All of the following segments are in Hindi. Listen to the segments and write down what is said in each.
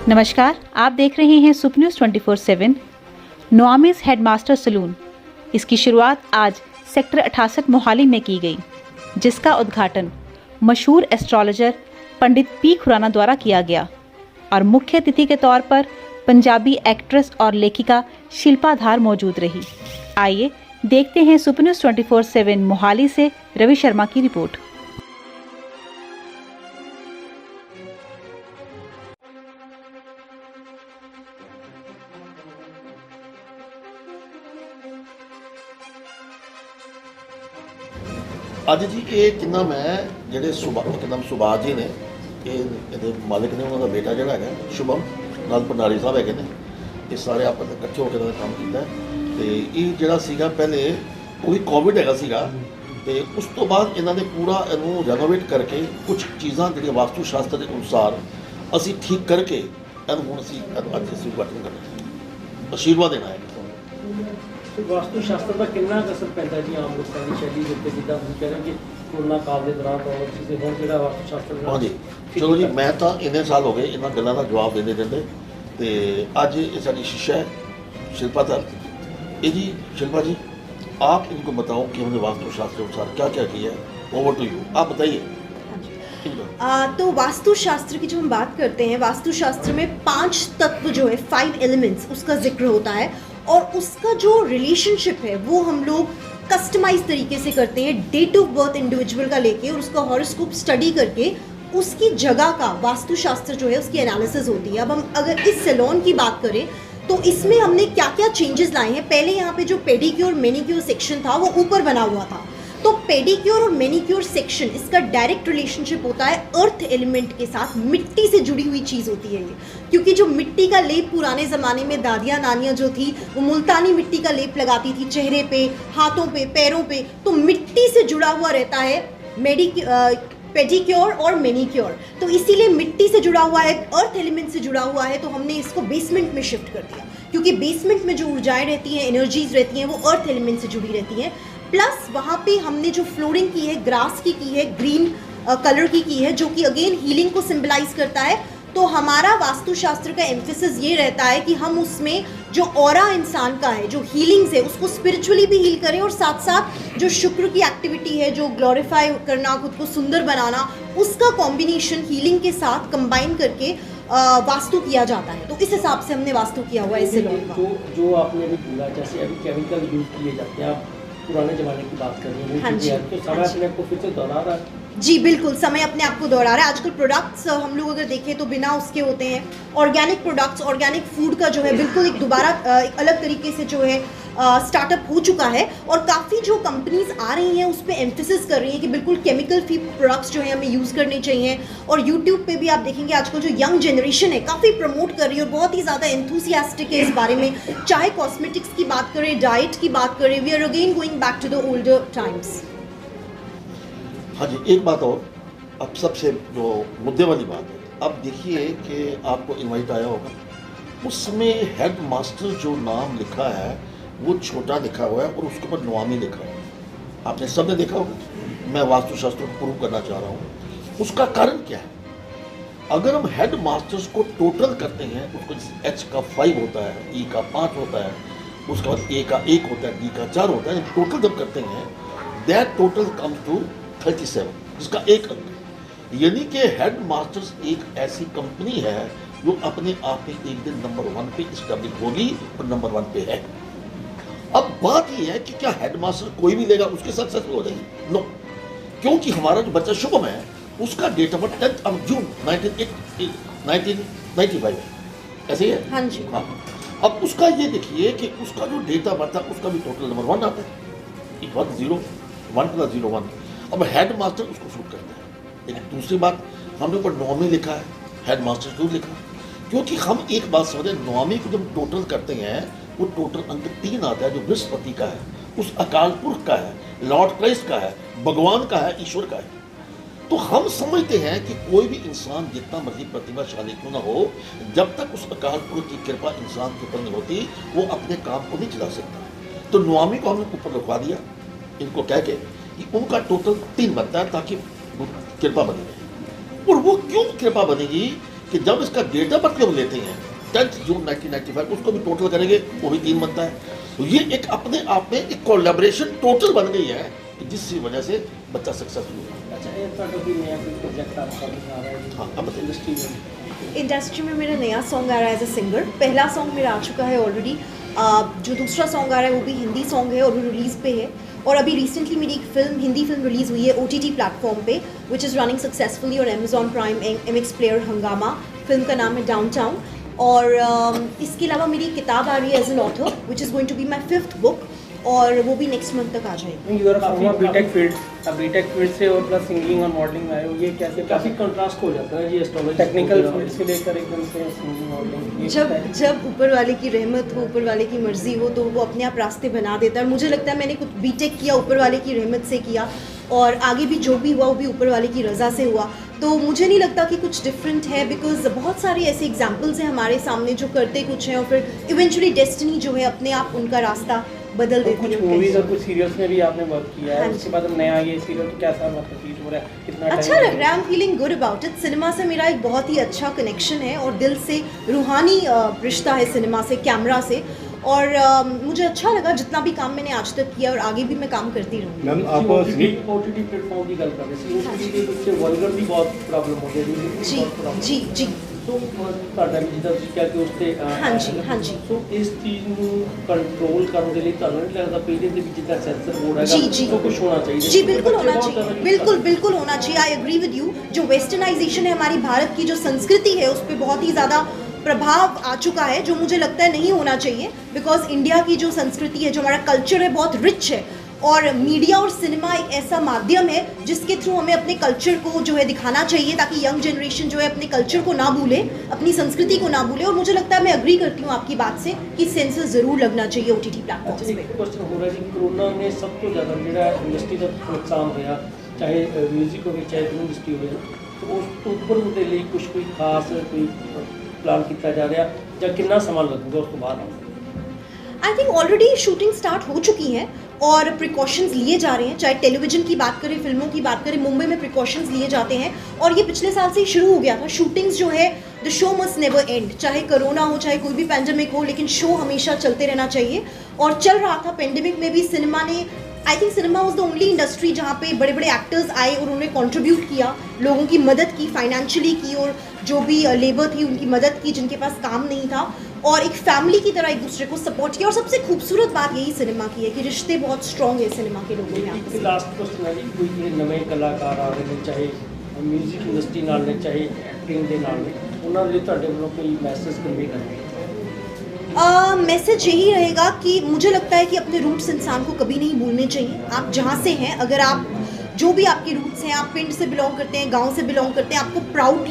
नमस्कार, आप देख रहे हैं सुपर न्यूज़ 24/7। नोआमिस हेडमास्टर सलून, इसकी शुरुआत आज सेक्टर 68 मोहाली में की गई, जिसका उद्घाटन मशहूर एस्ट्रोलॉजर पंडित पी खुराना द्वारा किया गया और मुख्य अतिथि के तौर पर पंजाबी एक्ट्रेस और लेखिका शिल्पा धार मौजूद रही। आइए देखते हैं सुपर न्यूज़ 24/7 मोहाली से रवि शर्मा की रिपोर्ट। ਅੱਜ ਜੀ ਇਹ ਕਿੰਨਾ ਮੈਂ ਜਿਹੜੇ ਇੱਕਦਮ ਸੁਭਾਸ਼ ਜੀ ਨੇ ਇਹਦੇ ਮਾਲਕ ਨੇ, ਉਹਨਾਂ ਦਾ ਬੇਟਾ ਜਿਹੜਾ ਹੈਗਾ ਸ਼ੁਭਮ ਨਾਲ ਪੰਡਾਰੀ ਸਾਹਿਬ ਹੈਗੇ ਨੇ, ਇਹ ਸਾਰੇ ਆਪਸ ਵਿੱਚ ਇਕੱਠੇ ਹੋ ਕੇ ਕੰਮ ਕੀਤਾ। ਤੇ ਇਹ ਜਿਹੜਾ ਸੀਗਾ ਪਹਿਲੇ ਉਹੀ ਕੋਵਿਡ ਹੈਗਾ ਸੀਗਾ, ਤੇ ਉਸ ਤੋਂ ਬਾਅਦ ਇਹਨਾਂ ਨੇ ਪੂਰਾ ਇਹਨੂੰ ਰੈਨੋਵੇਟ ਕਰਕੇ ਕੁਝ ਚੀਜ਼ਾਂ ਜਿਹੜੀਆਂ ਵਾਸਤੂ ਸ਼ਾਸਤਰ ਦੇ ਅਨੁਸਾਰ ਅਸੀਂ ਠੀਕ ਕਰਕੇ ਇਹਨੂੰ ਹੁਣ ਅਸੀਂ ਅੱਜ ਅਸੀਂ ਉਦਘਾਟਨ ਕਰਨਾ, ਆਸ਼ੀਰਵਾਦ ਦੇਣਾ ਹੈ। वास्तु शास्त्र का कितना असर पैदा जी आम लोगों की शैली के उत्ते जिदा हम कह रहे हैं कि कोरोना काल के दौरान और चीज़ें बहुत जो वास्तु शास्त्र हाँ जी, चलो जी, मैं तो इन्ने साल हो गए इन्होंने गलों का जवाब देते देते, तो अज ये साड़ी शिष्या है शिल्पा धार। ये जी शिल्पा जी, आप इनको बताओ कि हमने वास्तु शास्त्र अनुसार क्या क्या किया है। ओवर टू यू, आप बताइए। तो वास्तु शास्त्र की जो हम बात करते हैं, वास्तु शास्त्र में 5 तत्व जो है, 5 एलिमेंट्स, उसका जिक्र होता है और उसका जो रिलेशनशिप है वो हम लोग कस्टमाइज तरीके से करते हैं, डेट ऑफ बर्थ इंडिविजुअल का लेके और उसका हॉरोस्कोप स्टडी करके उसकी जगह का वास्तु शास्त्र जो है उसकी एनालिसिस होती है। अब हम अगर इस सैलून की बात करें तो इसमें हमने क्या क्या चेंजेस लाए हैं। पहले यहाँ पे जो पेडिक्योर मैनिक्योर सेक्शन था वो ऊपर बना हुआ था, तो पेडिक्योर और मैनिक्योर सेक्शन इसका डायरेक्ट रिलेशनशिप होता है अर्थ एलिमेंट के साथ। मिट्टी से जुड़ी हुई चीज़ होती है ये, क्योंकि जो मिट्टी का लेप पुराने ज़माने में दादियाँ नानियाँ जो थी वो मुल्तानी मिट्टी का लेप लगाती थी चेहरे पे, हाथों पे, पैरों पे, तो मिट्टी से जुड़ा हुआ रहता है पेडिक्योर और मैनिक्योर। तो इसीलिए मिट्टी से जुड़ा हुआ है, अर्थ एलिमेंट से जुड़ा हुआ है, तो हमने इसको बेसमेंट में शिफ्ट कर दिया, क्योंकि बेसमेंट में जो ऊर्जाएं रहती हैं, एनर्जीज रहती हैं, वो अर्थ एलिमेंट से जुड़ी रहती हैं। प्लस वहाँ पे हमने जो फ्लोरिंग की है ग्रास की है, ग्रीन कलर की है, जो कि अगेन हीलिंग को सिंबलाइज करता है। तो हमारा वास्तुशास्त्र का एम्फेसिस ये रहता है कि हम उसमें जो ऑरा इंसान का है, जो हीलिंग्स है, उसको स्पिरिचुअली भी हील करें और साथ साथ जो शुक्र की एक्टिविटी है, जो ग्लोरीफाई करना, खुद को सुंदर बनाना, उसका कॉम्बिनेशन हीलिंग के साथ कंबाइन करके वास्तु किया जाता है। तो इस हिसाब से हमने वास्तु किया हुआ है इस सैलून का। जो आपने अभी बोला, जैसे अभी केमिकल यूज किए जाते हैं, आप पुराने ज़माने की बात कर रही हैं, हाँ जी, तो समय अपने आप को फिर से दोहरा रहा है। जी बिल्कुल, समय अपने आप को दोहरा रहा है। आजकल प्रोडक्ट्स हम लोग अगर देखें तो बिना उसके होते हैं। ऑर्गेनिक प्रोडक्ट्स, ऑर्गेनिक फूड का जो है बिल्कुल एक दोबारा एक अलग तरीके से जो है स्टार्टअप हो चुका है, और काफ़ी जो कंपनीज आ रही हैं उस पर एम्फेसिस कर रही हैं कि बिल्कुल केमिकल फ्री प्रोडक्ट्स जो है हमें यूज़ करने चाहिए। और यूट्यूब पे भी आप देखेंगे आजकल जो यंग जनरेशन है काफ़ी प्रमोट कर रही है और बहुत ही ज़्यादा एंथुसियास्टिक है इस बारे में। चाहे कॉस्मेटिक्स की बात करें, डाइट की बात करें, we are again going back to the older times. हाँ जी, एक बात और, अब सबसे जो मुद्दे वाली बात है, अब देखिए कि आपको इनवाइट आया होगा, उसमें हेड मास्टर जो नाम लिखा है वो छोटा लिखा हुआ है और उसके ऊपर नोआमी लिखा हुआ है। आपने सबने देखा होगा। मैं वास्तुशास्त्र को प्रूव करना चाह रहा हूँ। उसका कारण क्या है? अगर हम हेड मास्टर्स को टोटल करते हैं, उसको H का 5 होता है, E का 5 होता है, उसके बाद A का 1 होता है, D का 4 होता है, टोटल जब करते हैं दैट टोटल कम्स टू 37, जिसका एक अंक है। यानी कि हेड मास्टर्स एक ऐसी कंपनी है जो अपने आप में एक दिन नंबर 1 पे स्टैब्लिश होगी और नंबर 1 पे है। अब बात यह है कि क्या हेड मास्टर कोई भी लेगा उसके सक्सेसफुल हो जाएगी? नो, क्योंकि हमारा जो बच्चा शुभम है उसका डेट ऑफ बर्थ 10 जून 1995 है, ऐसे ही है। हाँ जी, हाँ। अब उसका ये देखिए कि उसका जो डेट ऑफ बर्थ है उसका भी टोटल नंबर 1 आता है। It was 0 1 + 0 1। अब हेड मास्टर उसको शूट करता है। लेकिन दूसरी बात, हमने ऊपर नोआमी लिखा है, हेड मास्टर क्यों लिखा? क्योंकि हम एक बात समझें, नोआमी को जब टोटल करते हैं वो टोटल अंक 3 आता है, जो बृहस्पति का है, उस अकाल पुरख का है, लॉर्ड क्राइस्ट का है, भगवान का है, ईश्वर का है। तो हम समझते हैं कि कोई भी इंसान जितना मर्जी प्रतिभाशाली क्यों ना हो, जब तक उस अकाल पुरख की कृपा इंसान के ऊपर नहीं होती वो अपने काम को नहीं चला सकता। तो नोआमी को हमने ऊपर लिखवा दिया इनको कह के कि उनका टोटल 3 बनता है ताकि कृपा बनी रहे। और वो क्यों कृपा बनेगी कि जब इसका डेट ऑफ बर्थ हम लेते हैं 10 जून 1995, उसको भी टोटल करेंगे, वो भी 3 बनता है। तो ये एक अपने आप में एक कोलैबोरेशन टोटल बन गई है, जिसकी वजह से बच्चा सक्सेसफुल हुआ। अच्छा, ये ਤੁਹਾਡਾ कोई नया कोई प्रोजेक्ट आपका भी आ रहा है? हाँ, अब बताइए। इंडस्ट्री में इंडस्ट्री में मेरा नया सॉन्ग आ रहा है एज अ सिंगर। पहला सॉन्ग मेरा आ चुका है ऑलरेडी। जो दूसरा सॉन्ग आ रहा है वो भी हिंदी सॉन्ग है और वो रिलीज़ पे है। और अभी रिसेंटली मेरी एक फिल्म, हिंदी फिल्म रिलीज़ हुई है OTT प्लेटफॉर्म पे, विच इज़ रनिंग सक्सेसफुली और Amazon प्राइम MX प्लेयर हंगामा। फिल्म का नाम है डाउनटाउन। और इसके अलावा मेरी किताब आ रही है as an author, which is going to be my 5th book, और वो भी नेक्स्ट मंथ तक आ जाएगी। You are from BTech field से और प्लस सिंगिंग और मॉडलिंग में आए हो, ये कैसे काफ़ी कंट्रास्ट हो जाता है जी एस्ट्रोलॉजी टेक्निकल फील्ड से लेकर एकदम से सिंगिंग मॉडलिंग? जब ऊपर वाले की रहमत हो, ऊपर वाले की मर्जी हो, तो वो अपने आप रास्ते बना देता है। मुझे लगता है मैंने कुछ बीटेक किया ऊपर वाले की रहमत से किया, और आगे भी जो भी हुआ वो भी ऊपर वाले की रज़ा से हुआ। तो मुझे नहीं लगता कि कुछ डिफरेंट है, बिकॉज बहुत सारे ऐसे एग्जाम्पल्स हैं हमारे सामने जो करते कुछ हैं और फिर इवेंचुअली डेस्टिनी जो है अपने आप उनका रास्ता बदल देती है। कुछ मूवीज और कुछ सीरियल्स में भी आपने वर्क किया है, हाँ उसके बाद नया ये सीरियल तो कैसा मतलब फील हो रहा है, कितना अच्छा लग रहा है। I am feeling good about it. Cinema से मेरा एक बहुत ही अच्छा कनेक्शन है और दिल से रूहानी रिश्ता है सिनेमा से, कैमरा से। और मुझे अच्छा लगा जितना भी काम मैंने आज तक किया, और आगे भी मैं काम करती रहूँगी। मैम आप OTT प्लेटफॉर्म की गल कर रहे सी, उसके लिए कुछ वल्गर भी बहुत प्रॉब्लम हो गई जी जी। तो ਤੁਹਾਡਾ ਵੀ ਜਿੱਦਾਂ ਤੁਸੀਂ ਕਿਹਾ ਕਿ ਉਸ ਤੇ ਹਾਂਜੀ। ਸੋ ਇਸ ਚੀਜ਼ ਨੂੰ ਕੰਟਰੋਲ ਕਰਨ ਦੇ ਲਈ ਤੁਹਾਨੂੰ ਨਹੀਂ ਲੱਗਦਾ ਪਹਿਲੇ ਦੇ ਵੀ ਜਿੱਦਾਂ ਸੈਂਸਰ ਬੋਰਡ जी ਹੈਗਾ ਕੁਝ ਹੋਣਾ ਚਾਹੀਦਾ? जी बिल्कुल होना चाहिए, बिल्कुल होना चाहिए। I agree with you. जो वेस्टर्नाइजेशन है हमारी भारत की जो संस्कृति है उस पर बहुत ही ज़्यादा प्रभाव आ चुका है, जो मुझे लगता है नहीं होना चाहिए। बिकॉज इंडिया की जो संस्कृति है, जो हमारा कल्चर है, बहुत रिच है। और मीडिया और सिनेमा एक ऐसा माध्यम है जिसके थ्रू हमें अपने कल्चर को जो है दिखाना चाहिए, ताकि यंग जनरेशन जो है अपने कल्चर को ना भूले, अपनी संस्कृति को ना भूले। और मुझे लगता है, मैं अग्री करती हूँ आपकी बात से, कि सेंसर ज़रूर लगना चाहिए OTT अच्छा, प्लेटफॉर्म्स एक पे। क्वेश्चन हो रहा है जी, कोरोना ने सब तो ज़्यादा ਜਿਹੜਾ ਇੰਡਸਟਰੀ ਦਾ ਨੁਕਸਾਨ ਹੋਇਆ, ਚਾਹੇ ਮਿਊਜ਼ਿਕ ਹੋਵੇ ਚਾਹੇ ਫਿਲਮ ਇੰਡਸਟਰੀ ਹੋਵੇ, तो ਉਸ ਤੋਂ ਉੱਪਰ ਦੇ ਲਈ ਕੁਝ ਕੋਈ ਖਾਸ ਕੋਈ ਪਲਾਨ ਕੀਤਾ ਜਾ ਰਿਹਾ, ਜਾਂ ਕਿੰਨਾ ਸਮਾਂ ਲੱਗੂਗਾ ਉਸ ਤੋਂ ਬਾਅਦ? I think already shooting start हो चुकी है और प्रिकॉशंस लिए जा रहे हैं। चाहे टेलीविज़न की बात करें, फिल्मों की बात करें, मुंबई में प्रिकॉशंस लिए जाते हैं, और ये पिछले साल से ही शुरू हो गया था। शूटिंग्स जो है, the show must never and. चाहे कोरोना हो, चाहे कोई भी पैंडेमिक हो, लेकिन शो हमेशा चलते रहना चाहिए, और चल रहा था। पेंडेमिक में भी सिनेमा ने, I think cinema was the only industry जहाँ पे बड़े बड़े एक्टर्स आए और उन्होंने कंट्रीब्यूट किया, लोगों की मदद की, फाइनेंशियली की, और जो भी लेबर थी उनकी मदद की जिनके पास काम नहीं था, और एक फैमिली की तरह एक दूसरे को सपोर्ट किया। और सबसे खूबसूरत बात यही सिनेमा की है कि रिश्ते बहुत स्ट्रॉन्ग है सिनेमा के लोगों में आपस एक में। लास्ट क्वेश्चन है जी, कोई नवे कलाकार आ रहे हैं, चाहे म्यूजिक इंडस्ट्री नाल ने, चाहे एक्टिंग ਦੇ ਨਾਲ ਨੇ, ਉਹਨਾਂ ਲਈ ਤੁਹਾਡੇ ਵੱਲੋਂ ਕੋਈ ਮੈਸੇਜ ਕਨਵੇ ਕਰਨਾ? मैसेज यही रहेगा कि मुझे लगता है कि अपने रूट्स इंसान को कभी नहीं भूलने चाहिए। आप जहाँ से हैं, अगर आप जो भी आपके रूट्स हैं, आप पिंड से बिलोंग करते हैं, गांव से बिलोंग करते हैं, आपको प्राउड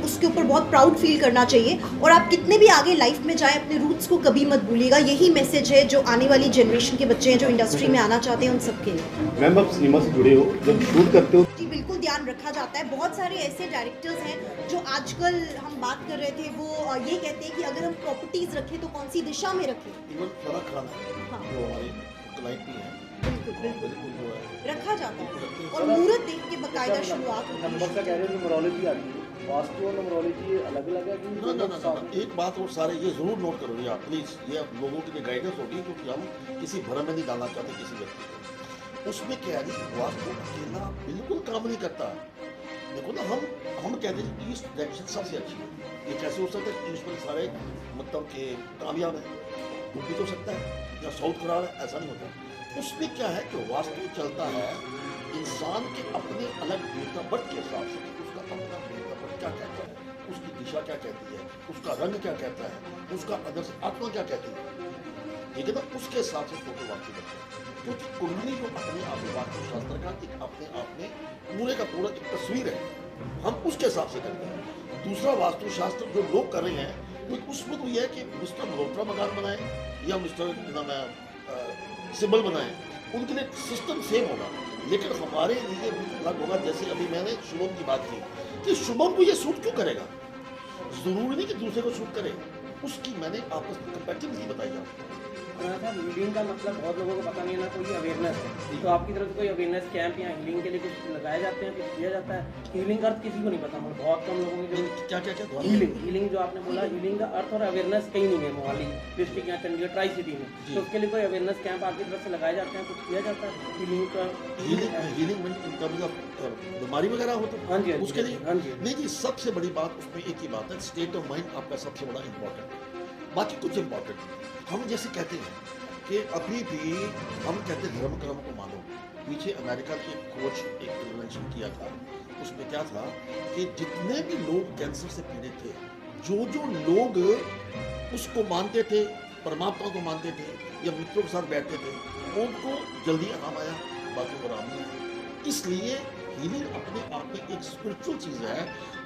उसके ऊपर बहुत प्राउड फील करना चाहिए। और आप कितने भी आगे लाइफ में जाएं, अपने रूट्स को कभी मत भूलिएगा। यही मैसेज है जो आने वाली जनरेशन के बच्चे हैं जो इंडस्ट्री में आना चाहते हैं, उन सबके लिए। मैम आप सिनेमा से जुड़े हो, जब शूट करते हो जी बिल्कुल ध्यान रखा जाता है। बहुत सारे ऐसे डायरेक्टर्स हैं जो आजकल हम बात कर रहे थे, वो ये कहते हैं कि अगर हम प्रॉपर्टीज रखें तो कौन सी दिशा में रखें। इवन फराह खान है, हाँ। जो हमारे क्लाइंट भी हैं, बिल्कुल बिल्कुल बिल्कुल जो है रखा जाता है, और मुहूर्त देख के बकायदा शुरुआत होती है। नंबर का कह रहे हो, न्यूमरोलॉजी आ रही है, वास्तु और न्यूमरोलॉजी अलग अलग है कि ना, एक बात और सारे ये ज़रूर नोट करो भैया प्लीज़, ये आप लोगों के लिए गाइडेंस होगी, क्योंकि हम किसी भ्रम में नहीं डालना चाहते किसी व्यक्ति को। उसमें क्या है, वास्तु अकेला बिल्कुल काम नहीं करता। देखो ना, हम कहते हैं ईस्ट डायरेक्शन सबसे अच्छी है। ये कैसे हो सकता है ईस्ट में सारे मतलब के कामयाब है? डूब भी तो सकता है, या साउथ खराब है, ऐसा नहीं होता। उसमें क्या है कि वास्तु चलता है इंसान के अपने अलग डेट ऑफ बर्थ के हिसाब से, उसका अपना डेट ऑफ बर्थ क्या कहता है, उसकी दिशा क्या कहती है, उसका रंग क्या कहता है, उसका अंदर से आत्मा क्या कहती है, ठीक है ना, उसके हिसाब से फोटो वास्तु करते हैं। क्योंकि कुंडली जो अपने आप में वास्तुशास्त्र का एक अपने आप में पूरे का पूरा एक तस्वीर है, हम उसके हिसाब से करते हैं। दूसरा वास्तुशास्त्र जो लोग कर रहे हैं, तो उसमें तो यह है कि मिस्टर मल्होत्रा मकान बनाए या मिस्टर सिंबल बनाए, उनके लिए सिस्टम सेम होगा, लेकिन हमारे लिए अलग होगा। जैसे अभी मैंने शुभम की बात की कि शुभम को ये सूट क्यों करेगा, जरूरी नहीं कि दूसरे को सूट करे, उसकी मैंने आपस में कंपैटिबिलिटी बताई आपको। करना था। हीलिंग का मतलब बहुत लोगों को पता नहीं है ना, कोई अवेयरनेस है। तो आपकी तरफ से कोई अवेयरनेस कैंप या हीलिंग के लिए कुछ लगाए जाते हैं, कुछ किया जाता है? हीलिंग का अर्थ किसी को नहीं पता, मतलब बहुत कम लोगों की जो क्या क्या क्या हीलिंग जो आपने बोला, हीलिंग का अर्थ और अवेयरनेस कहीं नहीं है मोहाली डिस्ट्रिक्ट या चंडीगढ़ ट्राई सिटी में। जी। तो उसके लिए कोई अवेयरनेस कैंप आपकी तरफ से लगाए जाते हैं, कुछ किया जाता है हीलिंग का? हीलिंग इन टर्म्स ऑफ बीमारी वगैरह हो तो हाँ जी, हाँ जी, उसके लिए हाँ जी। नहीं जी, सबसे बड़ी बात उसमें एक ही बात है, स्टेट ऑफ माइंड आपका सबसे बड़ा इंपॉर्टेंट है। बाकी कुछ इंपॉर्टेंट हम जैसे कहते हैं कि अभी भी हम कहते हैं धर्म कर्म को मानो। पीछे अमेरिका के कोच एक इंटरवेंशन किया था, उसमें क्या था कि जितने भी लोग कैंसर से पीड़ित थे, जो लोग उसको मानते थे, परमात्मा को मानते थे या मित्रों के साथ बैठते थे, उनको जल्दी आराम आया, बाकी को आराम नहीं आया। इसलिए हीलिंग अपने आप में एक स्पिरिचुअल चीज़ है।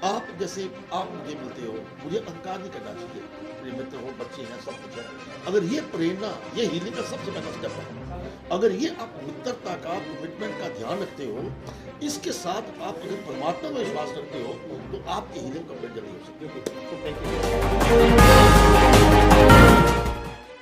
आप जैसे आप मुझे मिलते हो, मुझे अहंकार नहीं करना चाहिए, मेरे मित्र हो, बच्चे हैं, सब कुछ है। अगर ये प्रेरणा, ये हीलिंग का सबसे पहला स्टेप है। अगर ये आप मित्रता का, कमिटमेंट का ध्यान रखते हो, इसके साथ आप अगर परमात्मा में विश्वास रखते हो, तो आपकी हीलिंग कंप्लीट जल्दी हो सकती है।